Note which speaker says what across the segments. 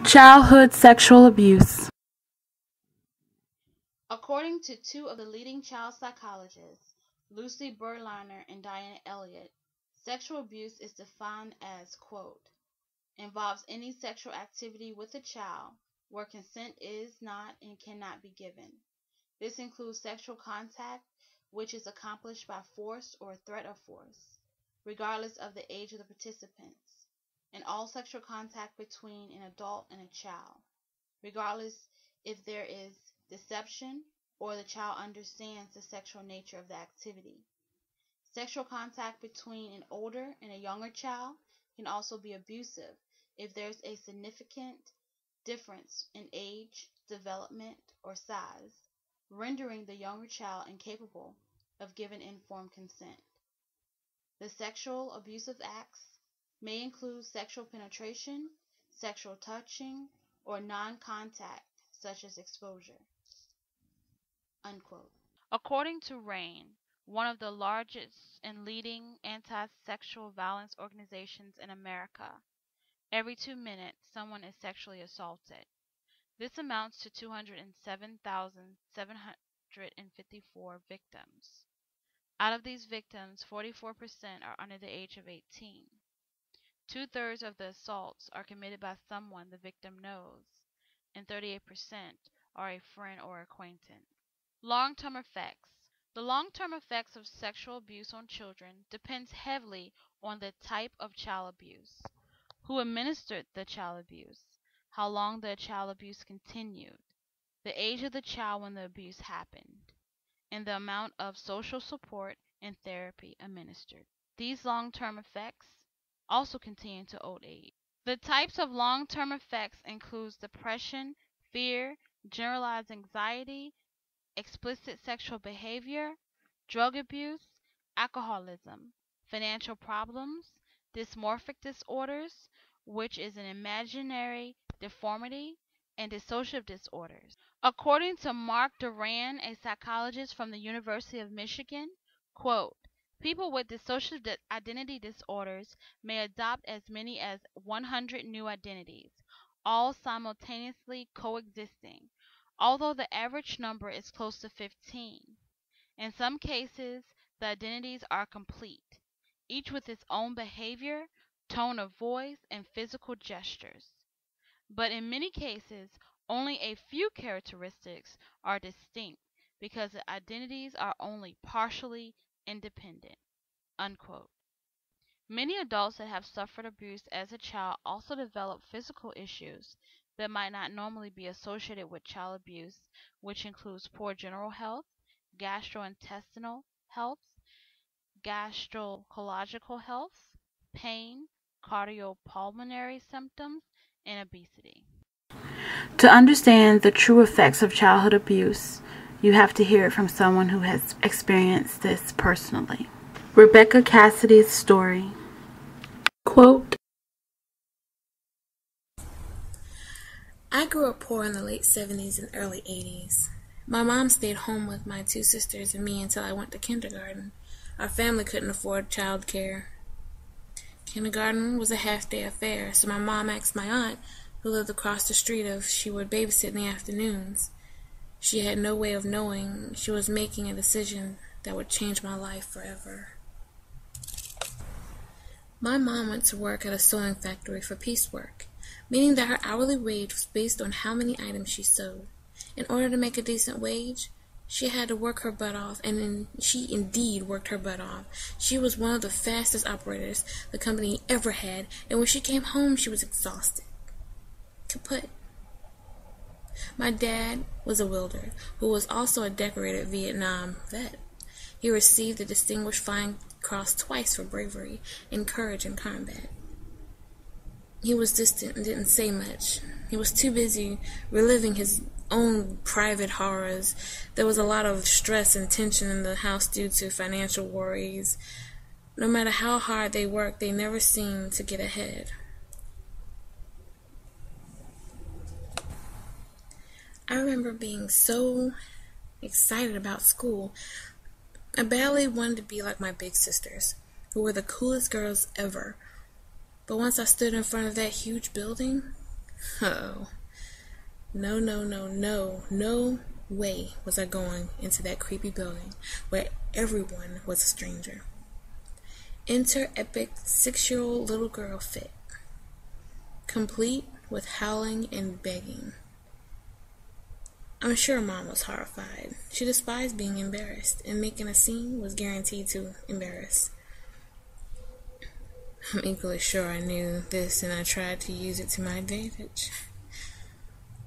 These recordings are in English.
Speaker 1: Childhood sexual abuse.
Speaker 2: According to two of the leading child psychologists, Lucy Berliner and Diana Elliott, sexual abuse is defined as, quote, involves any sexual activity with a child where consent is not and cannot be given. This includes sexual contact, which is accomplished by force or threat of force, regardless of the age of the participants, and all sexual contact between an adult and a child, regardless if there is deception or the child understands the sexual nature of the activity. Sexual contact between an older and a younger child can also be abusive if there's a significant difference in age, development, or size, rendering the younger child incapable of giving informed consent. The sexual abusive acts may include sexual penetration, sexual touching, or non-contact, such as exposure. Unquote. According to RAINN, one of the largest and leading anti-sexual violence organizations in America, every 2 minutes someone is sexually assaulted. This amounts to 207,754 victims. Out of these victims, 44% are under the age of 18. 2/3 of the assaults are committed by someone the victim knows, and 38% are a friend or acquaintance. Long-term effects. The long-term effects of sexual abuse on children depends heavily on the type of child abuse, who administered the child abuse, how long the child abuse continued, the age of the child when the abuse happened, and the amount of social support and therapy administered. These long-term effects also continue to old age. The types of long-term effects include depression, fear, generalized anxiety, explicit sexual behavior, drug abuse, alcoholism, financial problems, dysmorphic disorders, which is an imaginary deformity, and dissociative disorders. According to Mark Duran, a psychologist from the University of Michigan, quote, people with dissociative identity disorders may adopt as many as 100 new identities, all simultaneously coexisting, although the average number is close to 15. In some cases, the identities are complete, each with its own behavior, tone of voice, and physical gestures. But in many cases, only a few characteristics are distinct because the identities are only partially independent. Unquote. Many adults that have suffered abuse as a child also develop physical issues that might not normally be associated with child abuse, which includes poor general health, gastrointestinal health, gynecological health, pain, cardiopulmonary symptoms, and obesity.
Speaker 1: To understand the true effects of childhood abuse, you have to hear it from someone who has experienced this personally. Rebecca Cassidy's story. Quote,
Speaker 3: I grew up poor in the late 70s and early 80s. My mom stayed home with my 2 sisters and me until I went to kindergarten. Our family couldn't afford child care. Kindergarten was a half-day affair, so my mom asked my aunt, who lived across the street, if she would babysit in the afternoons. She had no way of knowing she was making a decision that would change my life forever. My mom went to work at a sewing factory for piecework, meaning that her hourly wage was based on how many items she sewed. In order to make a decent wage, she had to work her butt off, and she indeed worked her butt off. She was one of the fastest operators the company ever had, and when she came home, she was exhausted. Kaput. My dad was a welder, who was also a decorated Vietnam vet. He received the Distinguished Flying Cross twice for bravery and courage in combat. He was distant and didn't say much. He was too busy reliving his own private horrors. There was a lot of stress and tension in the house due to financial worries. No matter how hard they worked, they never seemed to get ahead. I remember being so excited about school. I badly wanted to be like my big sisters, who were the coolest girls ever. But once I stood in front of that huge building, Uh-oh. No way was I going into that creepy building where everyone was a stranger. Enter epic 6-year-old little girl fit, complete with howling and begging. I'm sure Mom was horrified. She despised being embarrassed, and making a scene was guaranteed to embarrass. I'm equally sure I knew this, and I tried to use it to my advantage.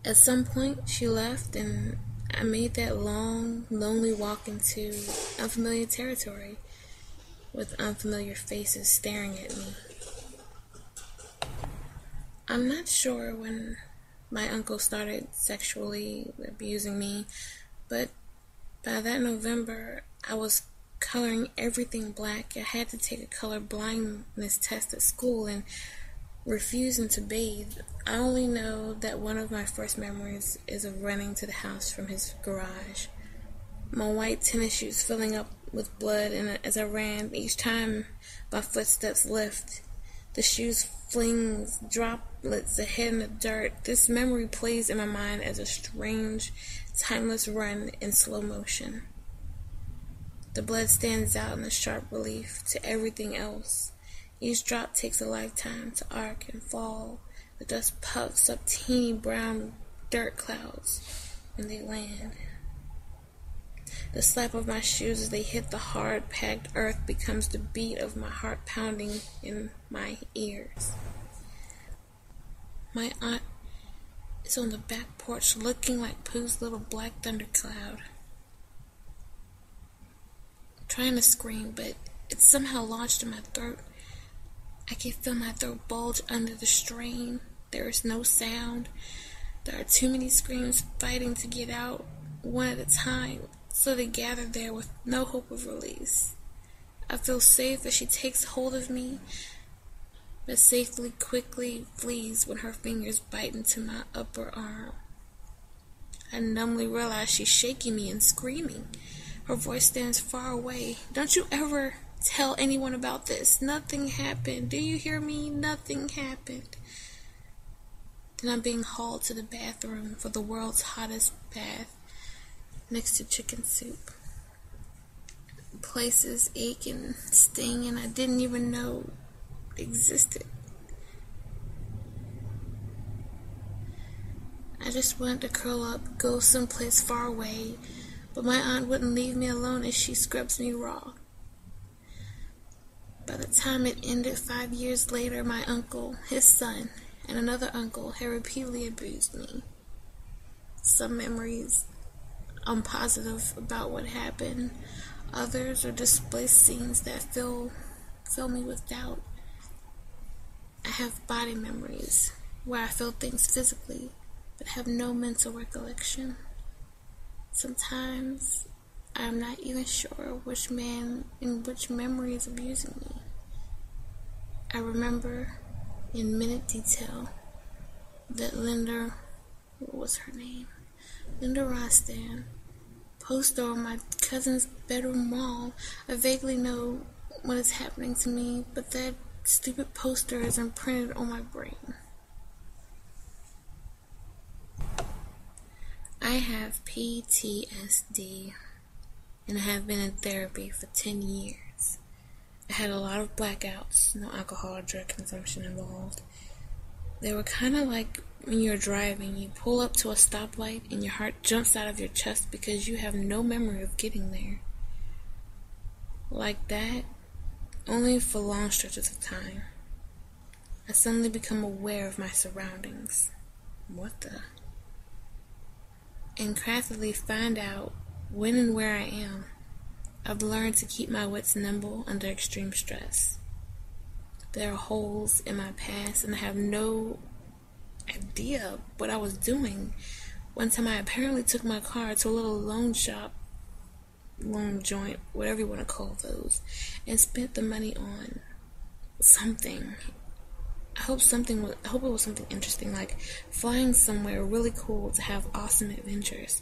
Speaker 3: At some point, she left, and I made that long, lonely walk into unfamiliar territory, with unfamiliar faces staring at me. I'm not sure when my uncle started sexually abusing me, but by that November, I was coloring everything black. I had to take a color blindness test at school and refusing to bathe. I only know that one of my first memories is of running to the house from his garage. My white tennis shoes filling up with blood, and as I ran, each time my footsteps lift, the shoes flings droplets ahead in the dirt. This memory plays in my mind as a strange, timeless run in slow motion. The blood stands out in a sharp relief to everything else. Each drop takes a lifetime to arc and fall. The dust puffs up teeny brown dirt clouds when they land. The slap of my shoes as they hit the hard-packed earth becomes the beat of my heart pounding in my ears. My aunt is on the back porch looking like Pooh's little black thundercloud. I'm trying to scream, but it's somehow lodged in my throat. I can feel my throat bulge under the strain. There is no sound. There are too many screams fighting to get out, one at a time, so they gather there with no hope of release. I feel safe as she takes hold of me, but safely quickly flees when her fingers bite into my upper arm. I numbly realize she's shaking me and screaming. Her voice stands far away. Don't you ever tell anyone about this. Nothing happened. Do you hear me? Nothing happened. Then I'm being hauled to the bathroom for the world's hottest bath next to chicken soup. Places ache and sting, and I didn't even know existed. I just wanted to curl up, go someplace far away, but my aunt wouldn't leave me alone as she scrubs me raw. By the time it ended 5 years later, my uncle, his son, and another uncle had repeatedly abused me. Some memories I'm positive about what happened. Others are displaced scenes that fill me with doubt. I have body memories where I feel things physically, but have no mental recollection. Sometimes I'm not even sure which man in which memory is abusing me. I remember in minute detail that Linda, what was her name? Linda Rostan, poster on my cousin's bedroom wall. I vaguely know what is happening to me, but that stupid poster is imprinted on my brain. I have PTSD, and I have been in therapy for 10 years. I had a lot of blackouts, no alcohol or drug consumption involved. They were kind of like when you're driving, you pull up to a stoplight and your heart jumps out of your chest because you have no memory of getting there. Like that, only for long stretches of time. I suddenly become aware of my surroundings. What the? And craftily find out when and where I am. I've learned to keep my wits nimble under extreme stress. There are holes in my past, and I have no idea what I was doing. One time I apparently took my car to a little loan shop, loan joint, whatever you want to call those, and spent the money on something. I hope it was something interesting, like flying somewhere really cool to have awesome adventures.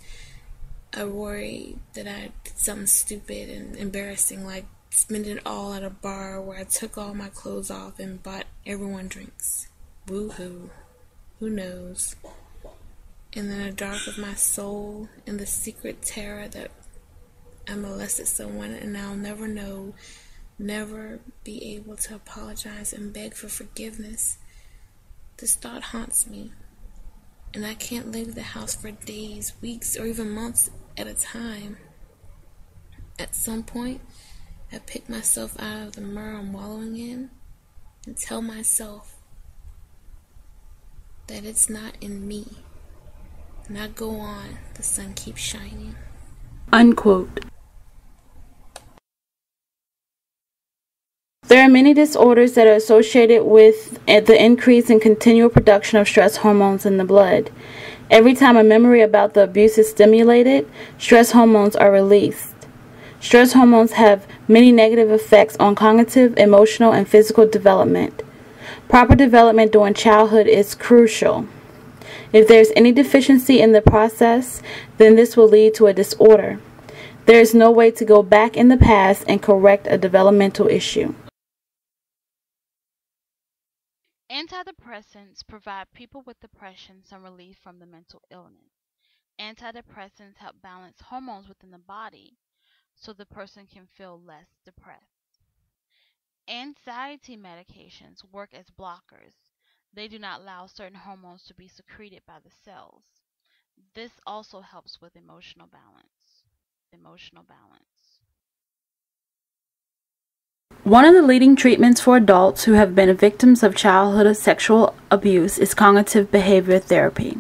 Speaker 3: I worry that I did something stupid and embarrassing, like spending it all at a bar where I took all my clothes off and bought everyone drinks. Woohoo. Who knows? And in the dark of my soul, in the secret terror that I molested someone and I'll never know, never be able to apologize and beg for forgiveness. This thought haunts me, and I can't leave the house for days, weeks, or even months at a time. At some point, I pick myself out of the mire I'm wallowing in and tell myself that it's not in me. And I go on, the sun keeps shining.
Speaker 1: Unquote. There are many disorders that are associated with the increase in continual production of stress hormones in the blood. Every time a memory about the abuse is stimulated, stress hormones are released. Stress hormones have many negative effects on cognitive, emotional, and physical development. Proper development during childhood is crucial. If there is any deficiency in the process, then this will lead to a disorder. There is no way to go back in the past and correct a developmental issue.
Speaker 2: Antidepressants provide people with depression some relief from the mental illness. Antidepressants help balance hormones within the body so the person can feel less depressed. Anxiety medications work as blockers. They do not allow certain hormones to be secreted by the cells. This also helps with emotional balance.
Speaker 1: One of the leading treatments for adults who have been victims of childhood sexual abuse is cognitive behavior therapy.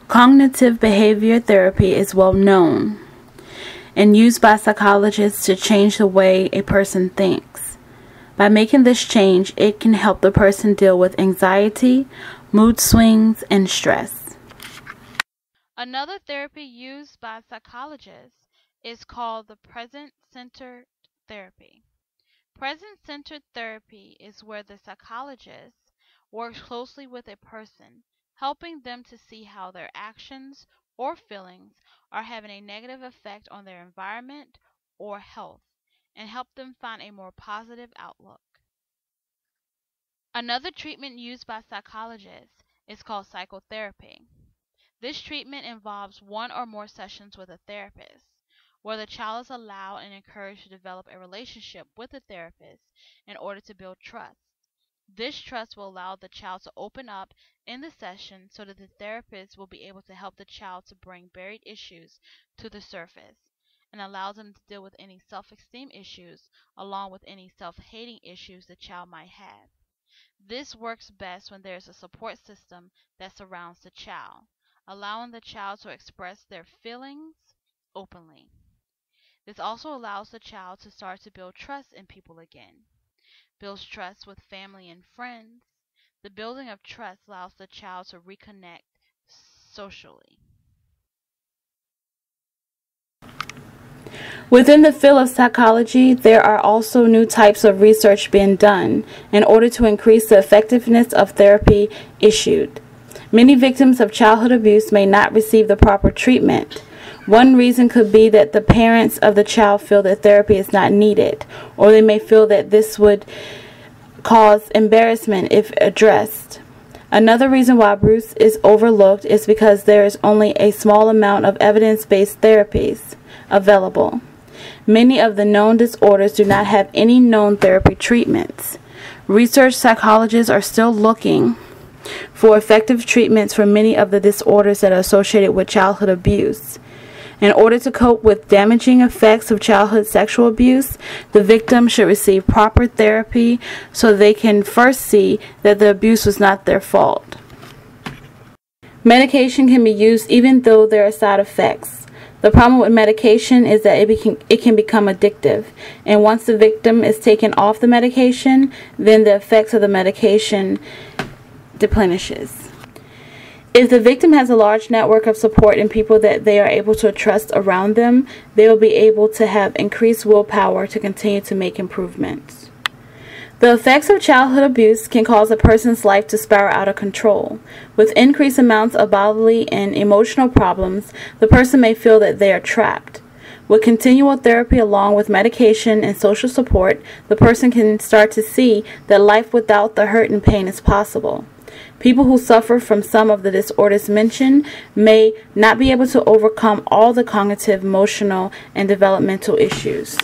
Speaker 1: Cognitive behavior therapy is well known and used by psychologists to change the way a person thinks. By making this change, it can help the person deal with anxiety, mood swings, and stress.
Speaker 2: Another therapy used by psychologists is called the present-centered therapy. Present-centered therapy is where the psychologist works closely with a person, helping them to see how their actions or feelings are having a negative effect on their environment or health, and help them find a more positive outlook. Another treatment used by psychologists is called psychotherapy. This treatment involves one or more sessions with a therapist, where the child is allowed and encouraged to develop a relationship with the therapist in order to build trust. This trust will allow the child to open up in the session so that the therapist will be able to help the child to bring buried issues to the surface and allows them to deal with any self-esteem issues along with any self-hating issues the child might have. This works best when there is a support system that surrounds the child, allowing the child to express their feelings openly. This also allows the child to start to build trust in people again, builds trust with family and friends. The building of trust allows the child to reconnect socially.
Speaker 1: Within the field of psychology, there are also new types of research being done in order to increase the effectiveness of therapy issued. Many victims of childhood abuse may not receive the proper treatment. One reason could be that the parents of the child feel that therapy is not needed, or they may feel that this would cause embarrassment if addressed. Another reason why abuse is overlooked is because there is only a small amount of evidence-based therapies available. Many of the known disorders do not have any known therapy treatments. Research psychologists are still looking for effective treatments for many of the disorders that are associated with childhood abuse. In order to cope with damaging effects of childhood sexual abuse, the victim should receive proper therapy so they can first see that the abuse was not their fault. Medication can be used even though there are side effects. The problem with medication is that it can become addictive, and once the victim is taken off the medication, then the effects of the medication diminishes. If the victim has a large network of support and people that they are able to trust around them, they will be able to have increased willpower to continue to make improvements. The effects of childhood abuse can cause a person's life to spiral out of control. With increased amounts of bodily and emotional problems, the person may feel that they are trapped. With continual therapy along with medication and social support, the person can start to see that life without the hurt and pain is possible. People who suffer from some of the disorders mentioned may not be able to overcome all the cognitive, emotional, and developmental issues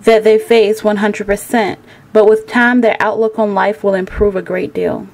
Speaker 1: that they face 100%, but with time their outlook on life will improve a great deal.